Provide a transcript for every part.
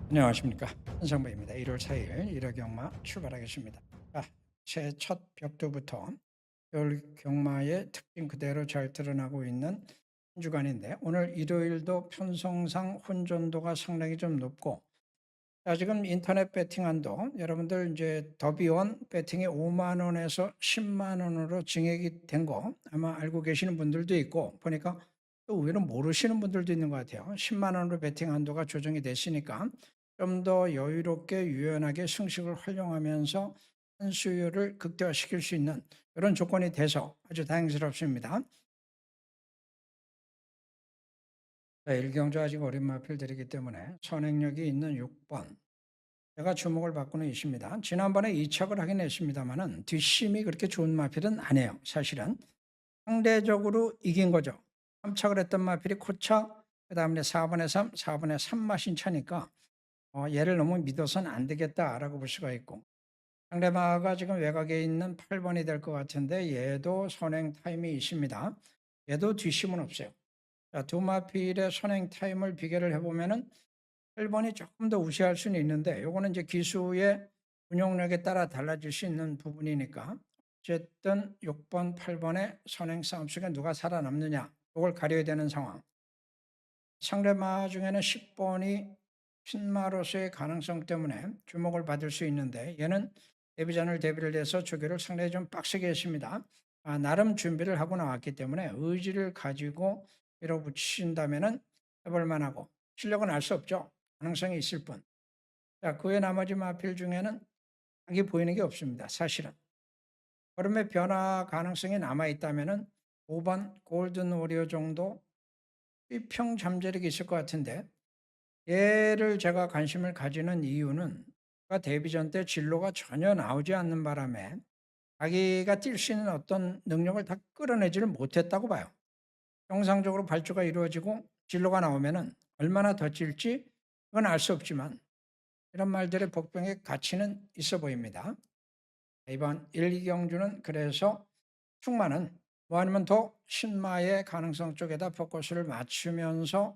안녕하십니까. 한상무입니다. 1월 4일 일요경마 출발하겠습니다. 새 첫 벽두부터 겨울경마의 특징 그대로 잘 드러나고 있는 한 주간인데, 오늘 일요일도 편성상 혼전도가 상당히 좀 높고, 지금 인터넷 베팅한도 여러분들 이제 더비원 베팅이 5만 원에서 10만 원으로 증액이 된 거 아마 알고 계시는 분들도 있고, 보니까 또 의외로 모르시는 분들도 있는 것 같아요. 10만 원으로 베팅 한도가 조정이 됐으니까 좀 더 여유롭게 유연하게 승식을 활용하면서 한수율을 극대화시킬 수 있는 이런 조건이 돼서 아주 다행스럽습니다. 일경주 아직 어린 마필들이기 때문에 선행력이 있는 6번, 제가 주목을 받고는 있습니다. 지난번에 2척을 하긴 했습니다만은 뒷심이 그렇게 좋은 마필은 아니에요. 사실은 상대적으로 이긴 거죠. 3척을 했던 마필이 코착, 그 다음에 4번에 3, 4번에 3 마신 차니까 얘를 너무 믿어서는 안 되겠다라고 볼 수가 있고, 상대마가 지금 외곽에 있는 8번이 될 것 같은데 얘도 선행 타임이 있습니다. 얘도 뒷심은 없어요. 자, 두 마필의 선행 타임을 비교를 해보면은 8번이 조금 더 우세할 수는 있는데, 요거는 이제 기수의 운용력에 따라 달라질 수 있는 부분이니까 어쨌든 6번, 8번의 선행 싸움 속에 누가 살아남느냐, 이걸 가려야 되는 상황. 상대마 중에는 10번이 신마로서의 가능성 때문에 주목을 받을 수 있는데, 얘는 데뷔전을 대비를 해서 조교를 상당히 좀 빡세게 했습니다. 나름 준비를 하고 나왔기 때문에 의지를 가지고 밀어붙이신다면은 해볼 만하고, 실력은 알 수 없죠. 가능성이 있을 뿐. 자, 그 외 나머지 마필 중에는 딱히 보이는 게 없습니다. 사실은. 걸음의 변화 가능성이 남아있다면은 5번 골든 오리오 정도 수평 잠재력이 있을 것 같은데, 얘를 제가 관심을 가지는 이유는 그가 데뷔전 때 진로가 전혀 나오지 않는 바람에 자기가 뛸 수 있는 어떤 능력을 다 끌어내지를 못했다고 봐요. 정상적으로 발주가 이루어지고 진로가 나오면은 얼마나 더 찔지 그건 알 수 없지만, 이런 말들의 복병의 가치는 있어 보입니다. 이번 1, 2경주는 그래서 충만은 뭐 아니면 더 신마의 가능성 쪽에다 포커스를 맞추면서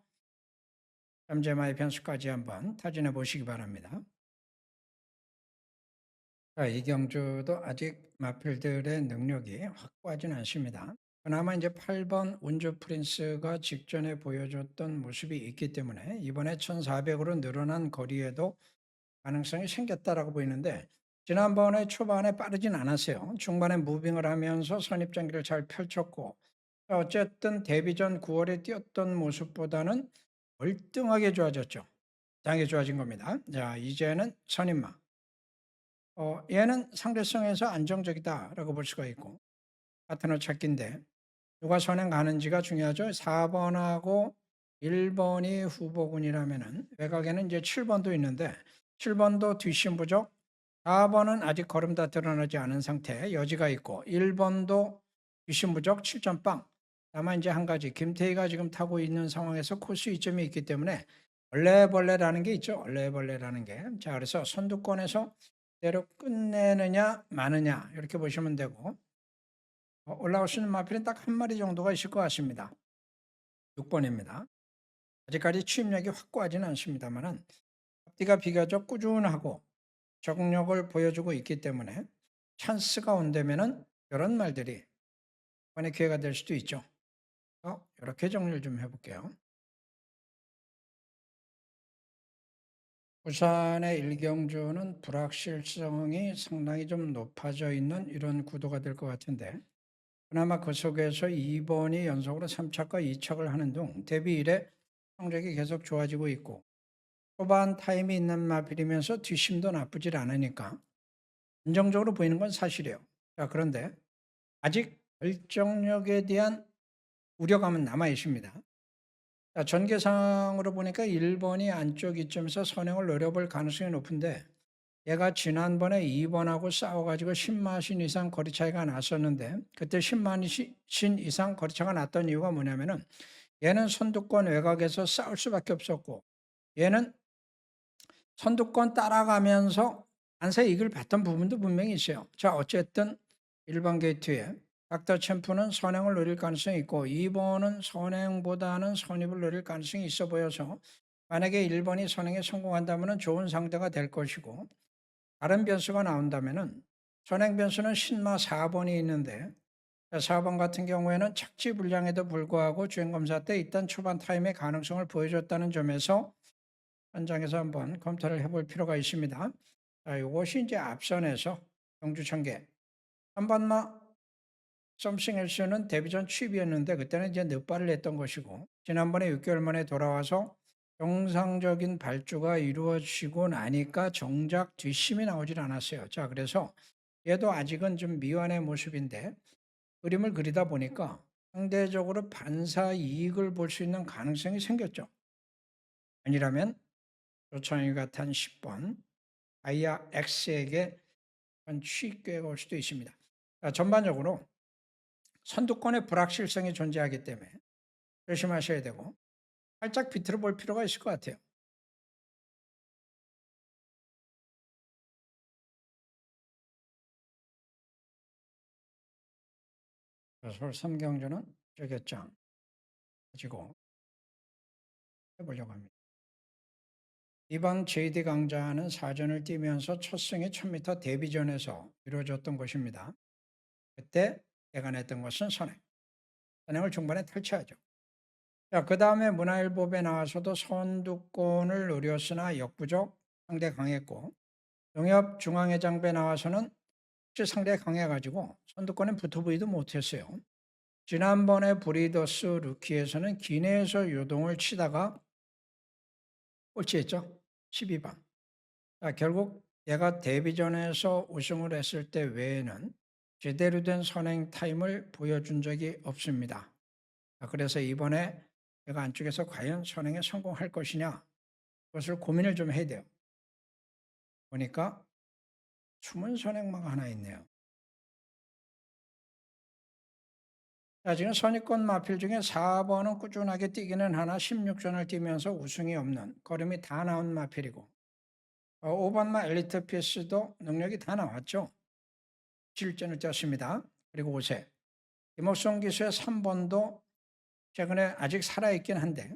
잠재마의 변수까지 한번 타진해 보시기 바랍니다. 자, 이경주도 아직 마필들의 능력이 확고하진 않습니다. 그나마 이제 8번 운주 프린스가 직전에 보여줬던 모습이 있기 때문에 이번에 1400으로 늘어난 거리에도 가능성이 생겼다라고 보이는데, 지난번에 초반에 빠르진 않았어요. 중반에 무빙을 하면서 선입장기를 잘 펼쳤고, 어쨌든 데뷔전 9월에 뛰었던 모습보다는 월등하게 좋아졌죠. 당연히 좋아진 겁니다. 자, 이제는 선임마. 얘는 상대성에서 안정적이다라고 볼 수가 있고, 파트너 찾기인데 누가 선행 가는지가 중요하죠. 4번하고 1번이 후보군이라면은 외곽에는 이제 7번도 있는데 7번도 뒷심 부족, 4번은 아직 걸음 다 드러나지 않은 상태 여지가 있고, 1번도 뒷심 부족 7점 빵. 다만 이제 한 가지, 김태희가 지금 타고 있는 상황에서 코스 이점이 있기 때문에 얼레벌레라는 게 있죠. 얼레벌레라는 게. 자, 그래서 선두권에서 대로 끝내느냐 마느냐 이렇게 보시면 되고, 올라올 수 있는 마필은 딱 한 마리 정도가 있을 것 같습니다. 6번입니다. 아직까지 취임력이 확고하지는 않습니다만 앞뒤가 비교적 꾸준하고 적응력을 보여주고 있기 때문에 찬스가 온다면은 이런 말들이 이번에 기회가 될 수도 있죠. 이렇게 정리를 좀 해볼게요. 부산의 일경주는 불확실성이 상당히 좀 높아져 있는 이런 구도가 될 것 같은데, 그나마 그 속에서 2번이 연속으로 3착과 2착을 하는 등 데뷔 이래 성적이 계속 좋아지고 있고, 초반 타임이 있는 마필이면서 뒷심도 나쁘질 않으니까 안정적으로 보이는 건 사실이에요. 자, 그런데 아직 결정력에 대한 우려감은 남아 있습니다. 자, 전개상으로 보니까 1번이 안쪽 이점에서 선행을 노려볼 가능성이 높은데, 얘가 지난번에 2번하고 싸워가지고 10마신 이상 거리 차이가 났었는데, 그때 10마신 이상 거리 차가 났던 이유가 뭐냐면은 얘는 선두권 외곽에서 싸울 수밖에 없었고, 얘는 선두권 따라가면서 안세 이익을 봤던 부분도 분명히 있어요. 자, 어쨌든 1번 게이트에 닥터 챔프는 선행을 노릴 가능성이 있고 2번은 선행보다는 선입을 노릴 가능성이 있어 보여서 만약에 1번이 선행에 성공한다면 좋은 상대가 될 것이고, 다른 변수가 나온다면 선행 변수는 신마 4번이 있는데, 4번 같은 경우에는 착지 불량에도 불구하고 주행검사 때 일단 초반 타임의 가능성을 보여줬다는 점에서 현장에서 한번 검토를 해볼 필요가 있습니다. 자, 이것이 이제 앞선에서 경주청계 3번마 썸씽 헬스는 데뷔전 취입이었는데 그때는 이제 늦발을 냈던 것이고, 지난번에 6개월 만에 돌아와서 정상적인 발주가 이루어지고 나니까 정작 뒷심이 나오질 않았어요. 자, 그래서 얘도 아직은 좀 미완의 모습인데 그림을 그리다 보니까 상대적으로 반사 이익을 볼 수 있는 가능성이 생겼죠. 아니라면 조창희가 탄 10번 아이아 X에게 취입기회가 올 수도 있습니다. 자, 전반적으로 선두권의 불확실성이 존재하기 때문에 조심하셔야 되고 살짝 비틀어 볼 필요가 있을 것 같아요. 서울 삼경주는 저격장 가지고 해보려고 합니다. 이번 JD 강자는 사전을 뛰면서 첫 승이 1000m 데뷔전에서 이루어졌던 것입니다. 그때 내가 냈던 것은 선행. 선행을 중반에 펼쳐야죠. 자, 그 다음에 문화일보에 나와서도 선두권을 노렸으나 역부족, 상대 강했고, 농협 중앙회장배 나와서는 상대 강해가지고 선두권에 붙어보지도 못했어요. 지난번에 브리더스 루키에서는 기내에서 요동을 치다가 꼴찌했죠. 12번. 자, 결국 얘가 데뷔전에서 우승을 했을 때 외에는 제대로 된 선행 타임을 보여준 적이 없습니다. 자, 그래서 이번에 얘가 안쪽에서 과연 선행에 성공할 것이냐, 그것을 고민을 좀 해야 돼요. 보니까 숨은 선행마가 하나 있네요. 자, 지금 선입권 마필 중에 4번은 꾸준하게 뛰기는 하나 16전을 뛰면서 우승이 없는 걸음이 다 나온 마필이고, 5번마 엘리트 피스도 능력이 다 나왔죠. 7전을 뛰었습니다. 그리고 5세 김옥성 기수의 3번도 최근에 아직 살아있긴 한데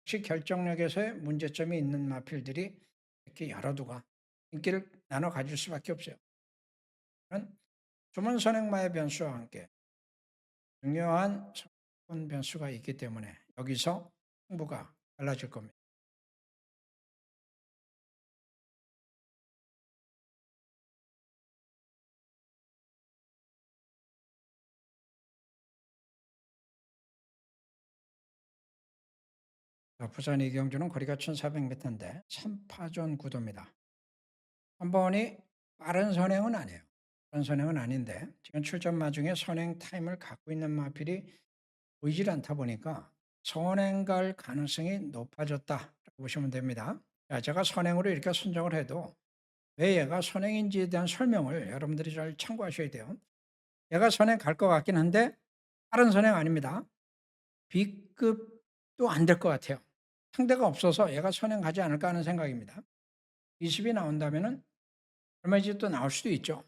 혹시 결정력에서의 문제점이 있는 마필들이 이렇게 여러 두가 인기를 나눠 가질 수밖에 없어요. 주문 선행마의 변수와 함께 중요한 성분 변수가 있기 때문에 여기서 승부가 달라질 겁니다. 부산 이경주는 거리가 1400m인데 3파전 구도입니다. 한 번이 빠른 선행은 아니에요. 빠른 선행은 아닌데 지금 출전마 중에 선행 타임을 갖고 있는 마필이 보이질 않다 보니까 선행 갈 가능성이 높아졌다 보시면 됩니다. 자, 제가 선행으로 이렇게 선정을 해도 왜 얘가 선행인지에 대한 설명을 여러분들이 잘 참고하셔야 돼요. 얘가 선행 갈 것 같긴 한데 빠른 선행 아닙니다. B급도 안 될 것 같아요. 상대가 없어서 얘가 선행 가지 않을까 하는 생각입니다. 20이 나온다면 얼마인지 또 나올 수도 있죠.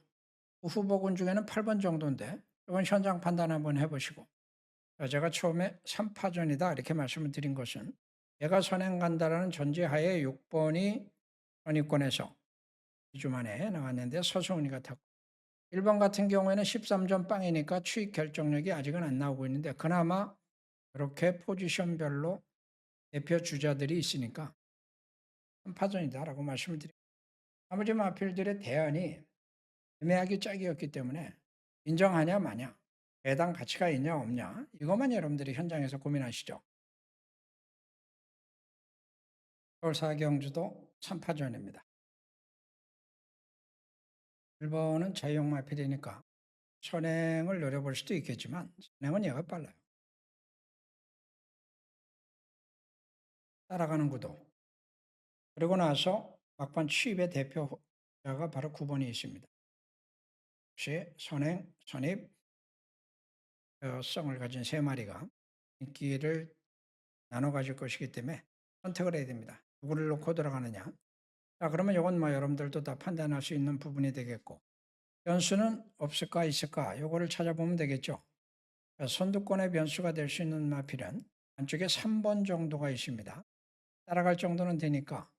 후보군 중에는 8번 정도인데 이건 현장 판단 한번 해보시고, 제가 처음에 3파전이다 이렇게 말씀을 드린 것은 얘가 선행 간다라는 전제하에 6번이 선입권에서 2주 만에 나왔는데 서승훈이가 탔고, 1번 같은 경우에는 13점 빵이니까 추익 결정력이 아직은 안 나오고 있는데 그나마 그렇게 포지션별로 대표 주자들이 있으니까 3파전이다라고 말씀을 드립니다. 나머지 마필들의 대안이 애매하게 짝이었기 때문에 인정하냐 마냐, 배당 가치가 있냐 없냐, 이것만 여러분들이 현장에서 고민하시죠. 서울 사경주도 3파전입니다. 1번은 자유형 마필이니까 선행을 노려볼 수도 있겠지만 선행은 얘가 빨라요. 따라가는 구도. 그리고 나서 막판 취입의 대표자가 바로 9번이 있습니다. 역시 선행, 선입, 성을 가진 세 마리가 인기를 나눠 가질 것이기 때문에 선택을 해야 됩니다. 누구를 놓고 들어가느냐. 자, 그러면 이건 뭐 여러분들도 다 판단할 수 있는 부분이 되겠고, 변수는 없을까 있을까 이거를 찾아보면 되겠죠. 선두권의 변수가 될 수 있는 마필은 안쪽에 3번 정도가 있습니다. 따라갈 정도는 되니까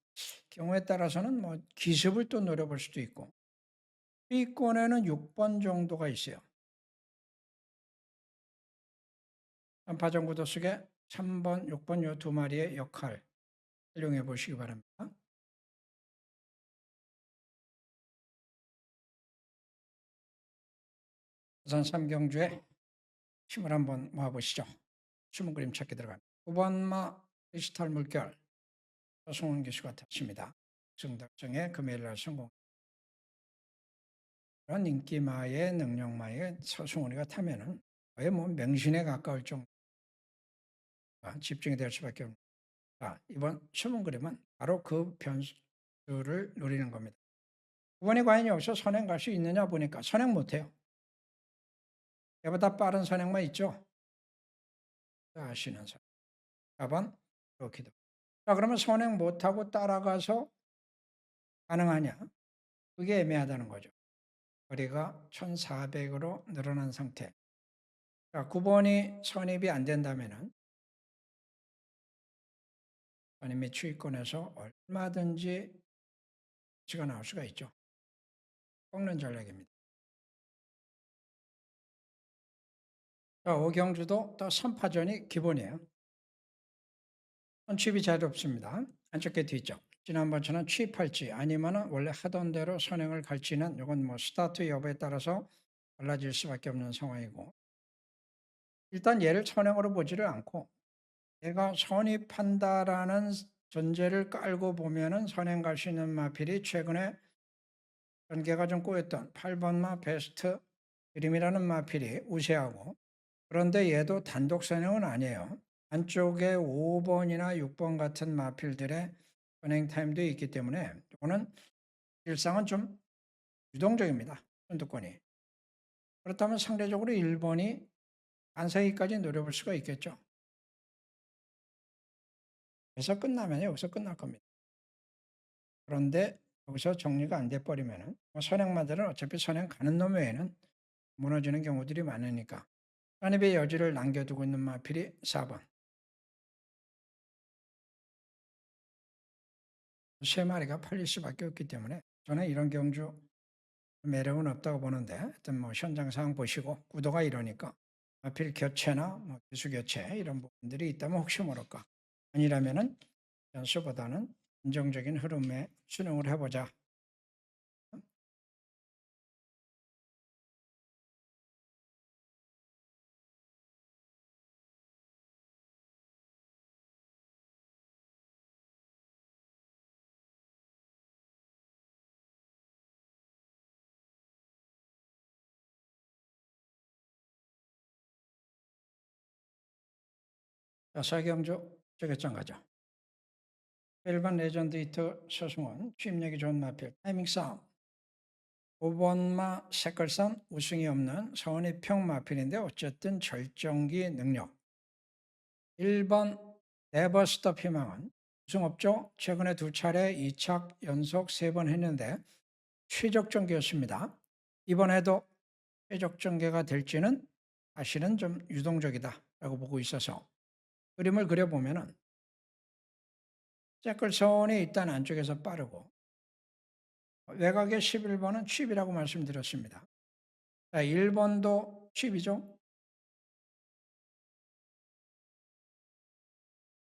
경우에 따라서는 뭐 기습을 또 노려볼 수도 있고 B권에는 6번 정도가 있어요. 3파전 구도 속에 3번, 6번 요 두 마리의 역할 활용해 보시기 바랍니다. 우선 삼경주에 힘을 한번 모아보시죠. 숨은 그림 찾기 들어갑니다. 9번마 디지털 물결 서승훈 교수가 탔습니다. 승덕정의 금요일날 성공. 그런 인기마의 능력마의 서승훈이가 타면은 거의 뭐 명신에 가까울 정도가 집중이 될 수밖에 없습니다. 자, 이번 숨은 그림은 바로 그 변수를 노리는 겁니다. 9번이 과연 여기서 선행 갈 수 있느냐 보니까 선행 못해요. 얘보다 빠른 선행만 있죠. 아시는 선행. 4번 로키드. 자, 그러면 선행 못하고 따라가서 가능하냐? 그게 애매하다는 거죠. 거리가 1400으로 늘어난 상태. 자, 9번이 선입이 안 된다면은 선임이 추위권에서 얼마든지 치가 나올 수가 있죠. 꺾는 전략입니다. 자, 오경주도 또 선파전이 기본이에요. 선취입이 자유롭습니다. 안쪽에 뒤쪽. 지난번처럼 취입할지 아니면은 원래 하던 대로 선행을 갈지는 이건 뭐 스타트 여부에 따라서 달라질 수밖에 없는 상황이고 일단 얘를 선행으로 보지를 않고 얘가 선입한다라는 전제를 깔고 보면은 선행 갈 수 있는 마필이 최근에 전개가 좀 꼬였던 8번마 베스트 드림이라는 마필이 우세하고 그런데 얘도 단독 선행은 아니에요. 안쪽에 5번이나 6번 같은 마필들의 선행 타임도 있기 때문에 이거는 일상은 좀 유동적입니다. 선두권이. 그렇다면 상대적으로 1번이 안사기까지 노려볼 수가 있겠죠. 그래서 끝나면 여기서 끝날 겁니다. 그런데 여기서 정리가 안 돼버리면 선행마들은 어차피 선행 가는 놈 외에는 무너지는 경우들이 많으니까 선입의 여지를 남겨두고 있는 마필이 4번. 세 마리가 팔릴 수밖에 없기 때문에 저는 이런 경주 매력은 없다고 보는데 하여튼 뭐 현장 상황 보시고 구도가 이러니까 마필 교체나 뭐 기수 교체 이런 부분들이 있다면 혹시 모를까 아니라면은 연수보다는 안정적인 흐름에 순응을 해보자. 자, 사경주 저격장 가죠. 1번 레전드 히터 서승원 취임력이 좋은 마필 타이밍 싸움 5번마 색깔선 우승이 없는 서원이평 마필인데 어쨌든 절정기 능력 1번 네버스톱 희망은 우승 없죠. 최근에 2차례 2착 연속 3번 했는데 최적전개였습니다. 이번에도 최적전개가 될지는 사실은 좀 유동적이다 라고 보고 있어서 그림을 그려보면은 잭클선이 일단 안쪽에서 빠르고 외곽의 11번은 칩이라고 말씀드렸습니다. 자, 1번도 칩이죠.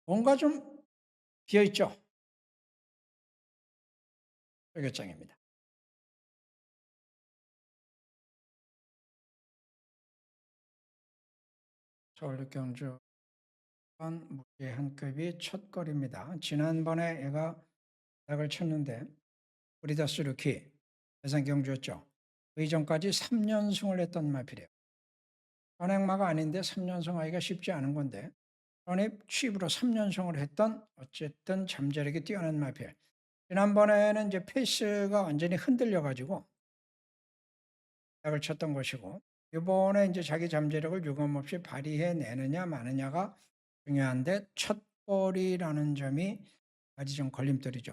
뭔가 좀 비어있죠. 저격장입니다. 서울 경주 무게 한 급이 첫 거리입니다. 지난번에 얘가 약을 쳤는데 브리더스 루키 대상 경주였죠. 그 이전까지 3연승을 했던 마필이에요. 선행마가 아닌데 3연승 하기가 쉽지 않은 건데 선입 취입으로 3연승을 했던 어쨌든 잠재력이 뛰어난 마필. 지난번에는 이제 페이스가 완전히 흔들려 가지고 약을 쳤던 것이고 이번에 이제 자기 잠재력을 유감없이 발휘해 내느냐 마느냐가 중요한데 첫 볼이라는 점이 아주 좀 걸림돌이죠.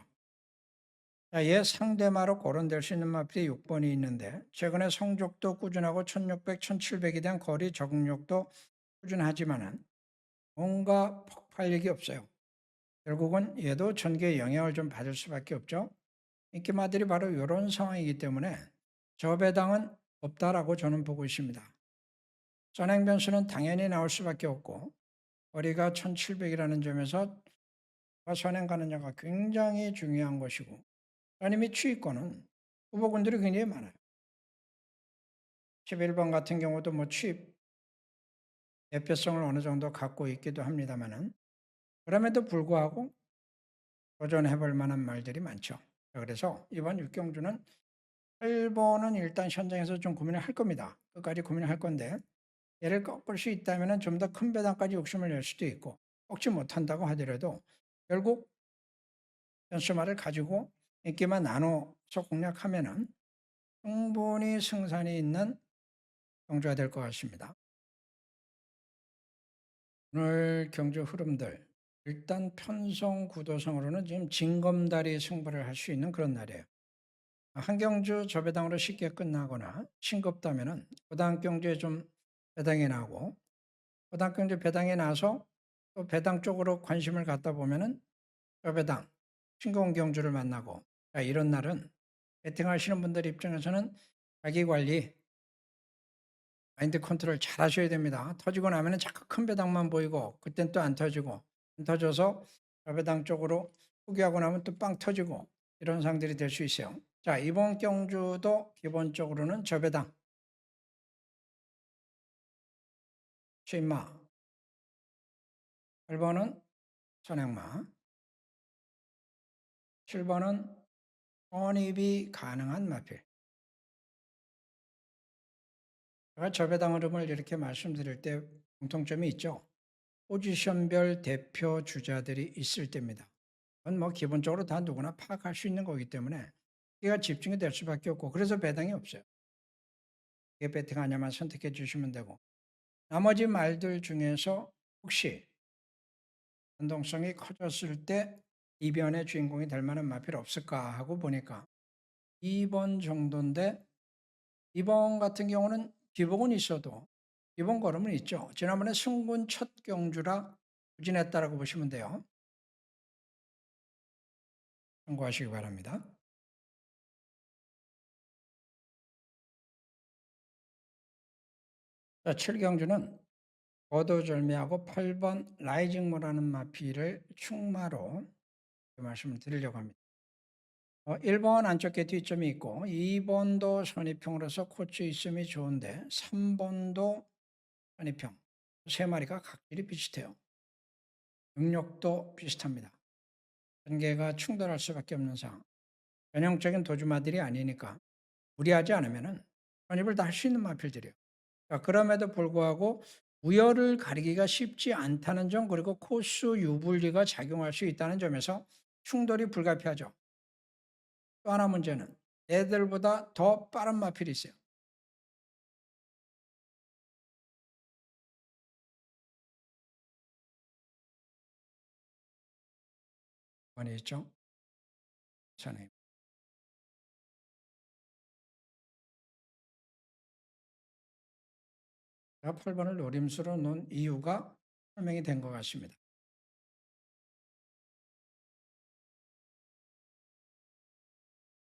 자, 얘 상대마로 거론될 수 있는 마필이 6번이 있는데 최근에 성적도 꾸준하고 1600, 1700에 대한 거리 적응력도 꾸준하지만은 뭔가 폭발력이 없어요. 결국은 얘도 전기의 영향을 좀 받을 수밖에 없죠. 인기마들이 바로 이런 상황이기 때문에 저배당은 없다라고 저는 보고 있습니다. 선행 변수는 당연히 나올 수밖에 없고 거리가 1700이라는 점에서 선행 가느냐가 굉장히 중요한 것이고 선임이 취입권은 후보군들이 굉장히 많아요. 11번 같은 경우도 뭐 취입 대표성을 어느 정도 갖고 있기도 합니다만은 그럼에도 불구하고 도전해 볼 만한 말들이 많죠. 그래서 이번 육경주는 8번은 일단 현장에서 좀 고민을 할 겁니다. 끝까지 고민을 할 건데 얘를 꺾을 수 있다면 좀 더 큰 배당까지 욕심을 낼 수도 있고 꺾지 못한다고 하더라도 결국 현수말을 가지고 인기만 나눠서 공략하면은 충분히 승산이 있는 경주가 될 것 같습니다. 오늘 경주 흐름들 일단 편성 구도상으로는 지금 징검다리 승부를 할 수 있는 그런 날이에요. 한경주 저배당으로 쉽게 끝나거나 싱겁다면은 고당경주에 좀 배당이 나고 고당경주 배당이 나서 또 배당 쪽으로 관심을 갖다 보면은 저배당 싱거운 경주를 만나고 자, 이런 날은 배팅하시는 분들 입장에서는 자기 관리 마인드 컨트롤 잘 하셔야 됩니다. 터지고 나면은 자꾸 큰 배당만 보이고 그땐 또 안 터지고 안 터져서 저배당 쪽으로 포기하고 나면 또 빵 터지고 이런 상들이 될 수 있어요. 자, 이번 경주도 기본적으로는 저배당 취마 8번은 선행마 7번은 hon입이 가능한 마필. 제가 저배당 흐름을 이렇게 말씀드릴 때 공통점이 있죠. 포지션별 대표 주자들이 있을 때입니다. 그건 뭐 기본적으로 다 누구나 파악할 수 있는 거기 때문에 이가 집중이 될 수밖에 없고 그래서 배당이 없어요. 이게 배팅하냐만 선택해 주시면 되고 나머지 말들 중에서 혹시 변동성이 커졌을 때 이변의 주인공이 될 만한 마필 없을까 하고 보니까 2번 정도인데 2번 같은 경우는 기복은 있어도 기본 걸음은 있죠. 지난번에 승군 첫 경주라 부진했다라고 보시면 돼요. 참고하시기 바랍니다. 자, 7경주는 거두절미하고 8번 라이징모라는 마피를 충마로 말씀을 드리려고 합니다. 1번 안쪽에 뒷점이 있고 2번도 선입형으로서 코치 있음이 좋은데 3번도 선입형 세 마리가 각질이 비슷해요. 능력도 비슷합니다. 전개가 충돌할 수밖에 없는 상황. 전형적인 도주마들이 아니니까 무리하지 않으면 선입을 다 할 수 있는 마필들이에요. 그럼에도 불구하고 우열을 가리기가 쉽지 않다는 점 그리고 코스 유불리가 작용할 수 있다는 점에서 충돌이 불가피하죠. 또 하나 문제는 애들보다 더 빠른 마필이 있어요. 많이 있죠. 선생님. 제가 8번을 노림수로 놓은 이유가 설명이 된 것 같습니다.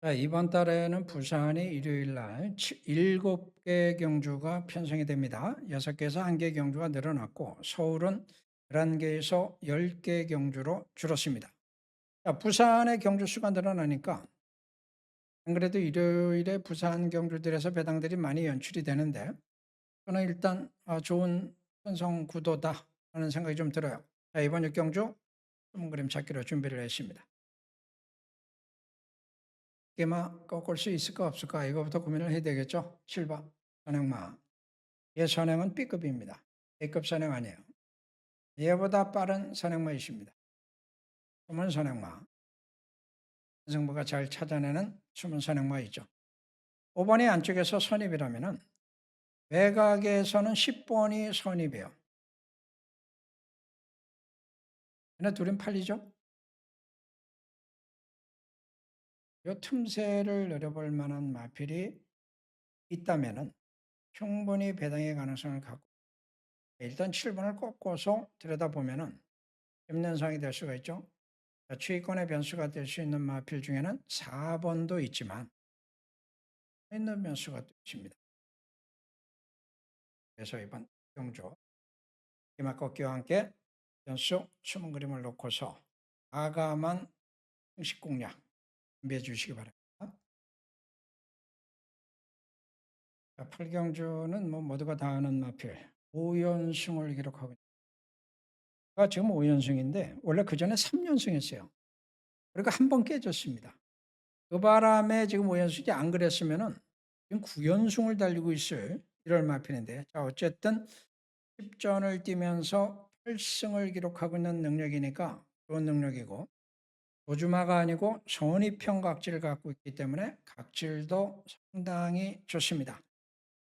자, 이번 달에는 부산이 일요일 날 7개 경주가 편성이 됩니다. 6개에서 1개 경주가 늘어났고 서울은 11개에서 10개 경주로 줄었습니다. 자, 부산의 경주 수가 늘어나니까 안 그래도 일요일에 부산 경주들에서 배당들이 많이 연출이 되는데 저는 일단 좋은 편성 구도다 하는 생각이 좀 들어요. 자, 이번 육경주 숨은 그림 찾기로 준비를 했습니다. 깨마 꺾을 수 있을까 없을까 이거부터 고민을 해야 되겠죠. 7번 선행마. 얘 선행은 B급입니다. A급 선행 아니에요. 얘보다 빠른 선행마이십니다. 숨은 선행마. 선생부가 잘 찾아내는 숨은 선행마이죠. 5번이 안쪽에서 선입이라면은 외곽에서는 10번이 선입이에요. 얘네 둘은 팔리죠? 이 틈새를 노려볼 만한 마필이 있다면은 충분히 배당의 가능성을 갖고 일단 7번을 꺾어서 들여다보면은 힘든 상황이 될 수가 있죠. 추위권의 변수가 될 수 있는 마필 중에는 4번도 있지만 있는 변수가 또 있습니다. 그래서 이번 경조 기막 꺾기와 함께 변수 숨은 그림을 놓고서 과감한 형식 공략 준비해 주시기 바랍니다. 자, 8경주는 뭐 모두가 다 아는 마필 5연승을 기록하고 있습니다. 지금 5연승인데 원래 그 전에 3연승했어요. 그러니까 한 번 깨졌습니다. 그 바람에 지금 5연승이 안 그랬으면은 지금 9연승을 달리고 있을 1월 마필인데, 자 어쨌든 10전을 뛰면서 8승을 기록하고 있는 능력이니까 좋은 능력이고, 도주마가 아니고 선입형 각질을 갖고 있기 때문에 각질도 상당히 좋습니다.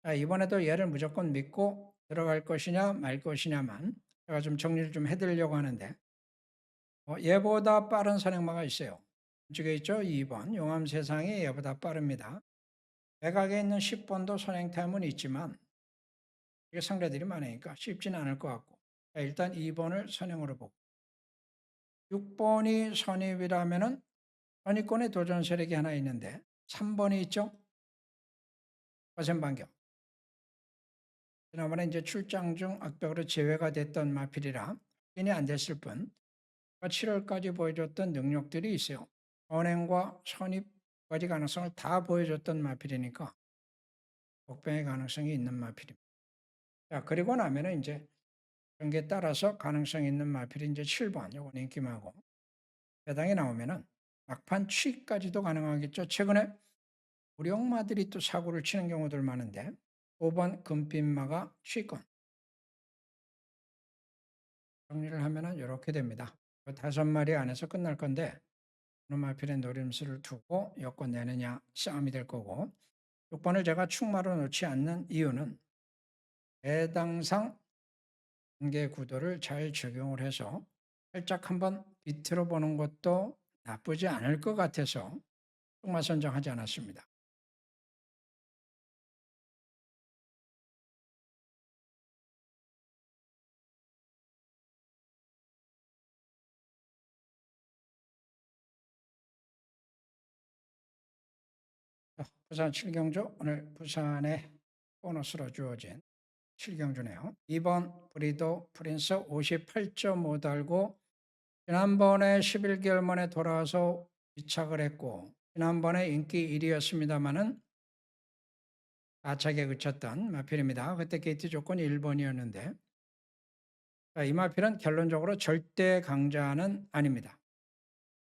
자, 이번에도 얘를 무조건 믿고 들어갈 것이냐 말 것이냐만 제가 좀 정리를 좀 해드리려고 하는데, 얘보다 빠른 선행마가 있어요. 이쪽에 있죠. 2번 용암세상이 얘보다 빠릅니다. 백악에 있는 10번도 선행 타임은 있지만 이게 상대들이 많으니까 쉽지는 않을 것 같고, 자, 일단 2번을 선행으로 보고 6번이 선입이라면은 선입권의 도전 세력이 하나 있는데 3번이 있죠. 거센반경. 지난번에 이제 출장 중 악덕으로 제외가 됐던 마필이라 확인이 안 됐을 뿐 7월까지 보여줬던 능력들이 있어요. 선행과 선입까지 가능성을 다 보여줬던 마필이니까 복병의 가능성이 있는 마필입니다. 자, 그리고 나면은 이제 경기에 따라서 가능성 있는 마필이 이제 7번, 요건 인기마고, 배당이 나오면은 막판 취까지도 가능하겠죠. 최근에 우령마들이 또 사고를 치는 경우들 많은데 5번 금빛마가 취권. 정리를 하면은 이렇게 됩니다. 5마리 안에서 끝날 건데 어느 마필의 노림수를 두고 여권 내느냐 싸움이 될 거고, 6번을 제가 축마로 놓지 않는 이유는 배당상 관계 구도를 잘 적용을 해서 살짝 한번 비틀어 보는 것도 나쁘지 않을 것 같아서 축마 선정하지 않았습니다. 부산 7경주, 오늘 부산의 보너스로 주어진 7경주네요. 2번 브리도 프린스 58.5 달고 지난번에 11개월 만에 돌아와서 이착을 했고, 지난번에 인기 1위였습니다마는 아착에 그쳤던 마필입니다. 그때 게이트 조건이 1번이었는데, 이 마필은 결론적으로 절대 강자는 아닙니다.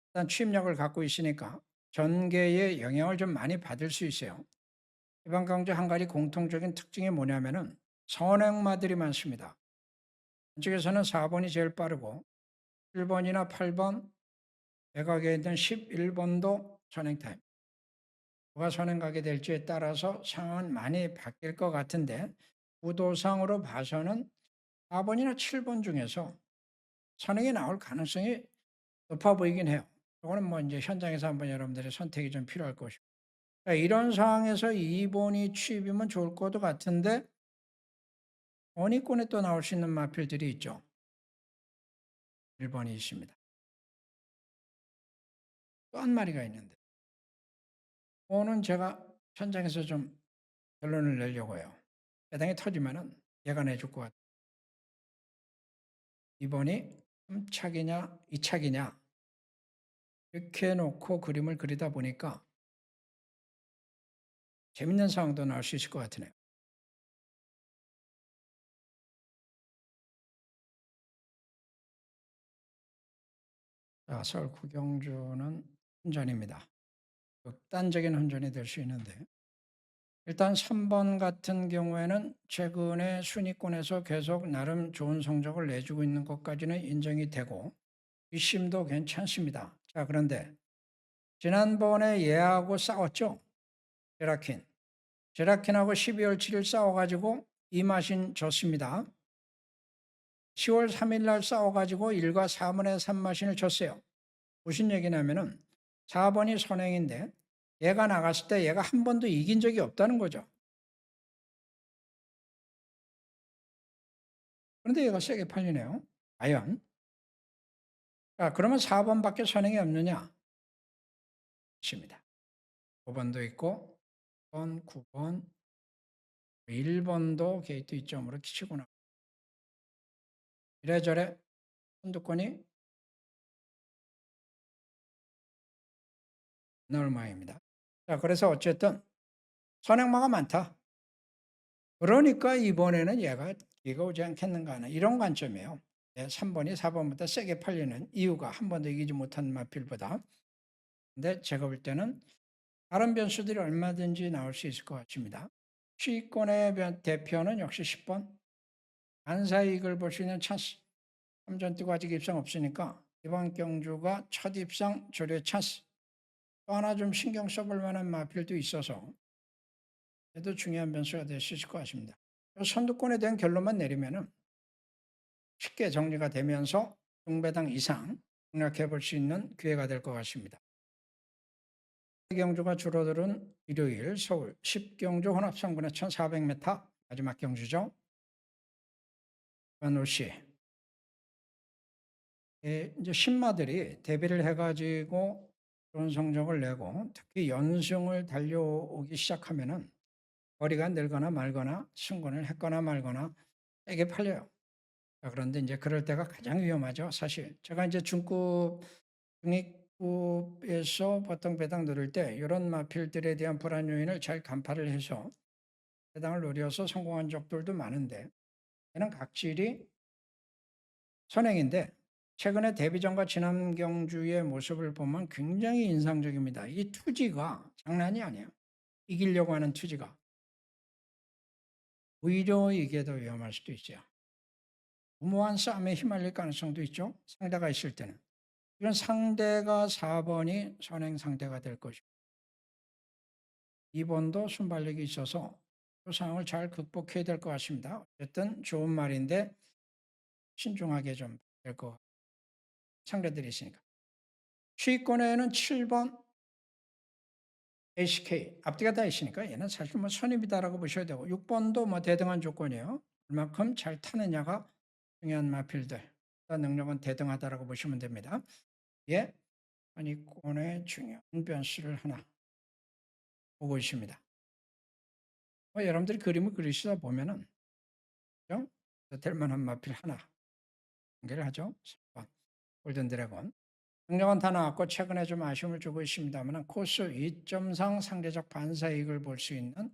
일단 취입력을 갖고 있으니까 전개에 영향을 좀 많이 받을 수 있어요. 이번 강좌 한 가지 공통적인 특징이 뭐냐면은 선행마들이 많습니다. 이쪽에서는 4번이 제일 빠르고 7번이나 8번, 백악에 있는 11번도 선행타임. 누가 선행 가게 될지에 따라서 상황은 많이 바뀔 것 같은데, 구도상으로 봐서는 4번이나 7번 중에서 선행이 나올 가능성이 높아 보이긴 해요. 이거는 뭐 이제 현장에서 한번 여러분들의 선택이 좀 필요할 것이고. 이런 상황에서 2번이 취입이면 좋을 것도 같은데, 원위권에 또 나올 수 있는 마필들이 있죠. 1번이 있습니다. 또 한 마리가 있는데, 오는 제가 현장에서 좀 결론을 내려고 해요. 배당이 터지면은 얘가 내줄 것 같아요. 2번이 3착이냐 2착이냐 이렇게 놓고 그림을 그리다 보니까 재밌는 상황도 나올 수 있을 것 같으네요. 자, 서울 구경주는 혼전입니다. 극단적인 혼전이 될 수 있는데, 일단 3번 같은 경우에는 최근에 순위권에서 계속 나름 좋은 성적을 내주고 있는 것까지는 인정이 되고 뒷심도 괜찮습니다. 자, 그런데 지난번에 얘하고 싸웠죠. 제라킨하고 12월 7일 싸워가지고 이마신 졌습니다. 10월 3일 날 싸워가지고 1과 4분의 3마신을 졌어요. 무슨 얘기냐면은 4번이 선행인데 얘가 나갔을 때 얘가 한 번도 이긴 적이 없다는 거죠. 그런데 얘가 세게 팔리네요. 과연 자, 그러면 4번밖에 선행이 없느냐? 있습니다. 5번도 있고 9번, 9번, 1번도 게이트 이점으로 치고 나. 이래저래 선두권이 나올 모양입니다. 자, 그래서 어쨌든 선행마가 많다. 그러니까 이번에는 얘가 오지 않겠는가 하는 이런 관점이에요. 3번이 4번보다 세게 팔리는 이유가 한 번도 이기지 못한 마필보다. 근데 제가 볼 때는 다른 변수들이 얼마든지 나올 수 있을 것 같습니다. 시권의 대표는 역시 10번. 안사이익을 볼 수 있는 찬스. 3전 뛰고 아직 입상 없으니까 이번 경주가 첫 입상 조례 찬스. 또 하나 좀 신경 써볼 만한 마필도 있어서 그래도 중요한 변수가 될 수 있을 것 같습니다. 선두권에 대한 결론만 내리면은 쉽게 정리가 되면서 중배당 이상 공략해 볼 수 있는 기회가 될 것 같습니다. 경주가 줄어드는 일요일 서울 10경주 혼합상군의 1400m 마지막 경주죠. 노시 이제 신마들이 데뷔를 해가지고 좋은 성적을 내고 특히 연승을 달려오기 시작하면은 거리가 늘거나 말거나 승권을 했거나 말거나 세게 팔려요. 그런데 이제 그럴 때가 가장 위험하죠. 사실 제가 이제 중립급에서 보통 배당 누릴 때 이런 마필들에 대한 불안 요인을 잘 간파를 해서 배당을 노려서 성공한 적들도 많은데 얘는 각질이 선행인데 최근에 데뷔전과 지난 경주의 모습을 보면 굉장히 인상적입니다. 이 투지가 장난이 아니에요. 이기려고 하는 투지가. 오히려 이게 더 위험할 수도 있어요. 무모한 싸움에 휘말릴 가능성도 있죠. 상대가 있을 때는. 이런 상대가 4번이 선행 상대가 될 것이고 2번도 순발력이 있어서 그 상황을 잘 극복해야 될 것 같습니다. 어쨌든 좋은 말인데 신중하게 좀 될 것 같아요. 상대들이 있으니까. 수위권에는 7번 ACK 앞뒤가 다 있으니까 얘는 사실 뭐 선입이다라고 보셔야 되고 6번도 뭐 대등한 조건이에요. 얼마큼 잘 타느냐가 중요한 마필들. 능력은 대등하다라고 보시면 됩니다. 예, 선입권의 중요한 변수를 하나 보고 있습니다. 여러분들이 그림을 그리시다 보면은 그죠? 될 만한 마필 하나 연결을 하죠. 3번 골든 드래곤. 능력은 다 나왔고 최근에 좀 아쉬움을 주고 있습니다만 코스 2점상 상대적 반사이익을 볼 수 있는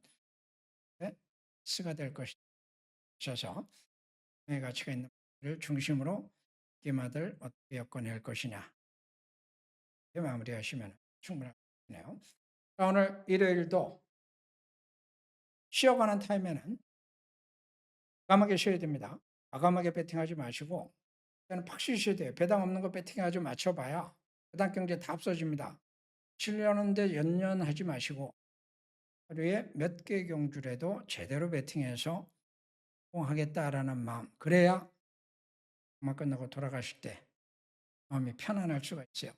S가 될 것이셔서 가치가 있는 를 중심으로 게임아들 어떻게 엮어낼 것이냐 마무리하시면 충분하네요. 오늘 일요일도 쉬어가는 타임에는 과감하게 쉬어야 됩니다. 과감하게 배팅하지 마시고 저는 팍 쉬셔야 돼요. 배당 없는 거 배팅하지 맞춰봐야 배당 경제 다 없어집니다. 치려는데 연연하지 마시고 하루에 몇 개 경주라도 제대로 배팅해서 성공하겠다라는 마음 그래야 음악 끝나고 돌아가실 때 마음이 편안할 수가 있어요.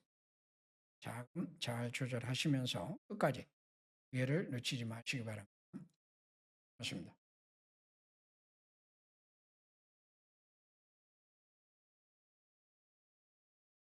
자금 잘 조절하시면서 끝까지 기회를 놓치지 마시기 바랍니다. 고맙습니다.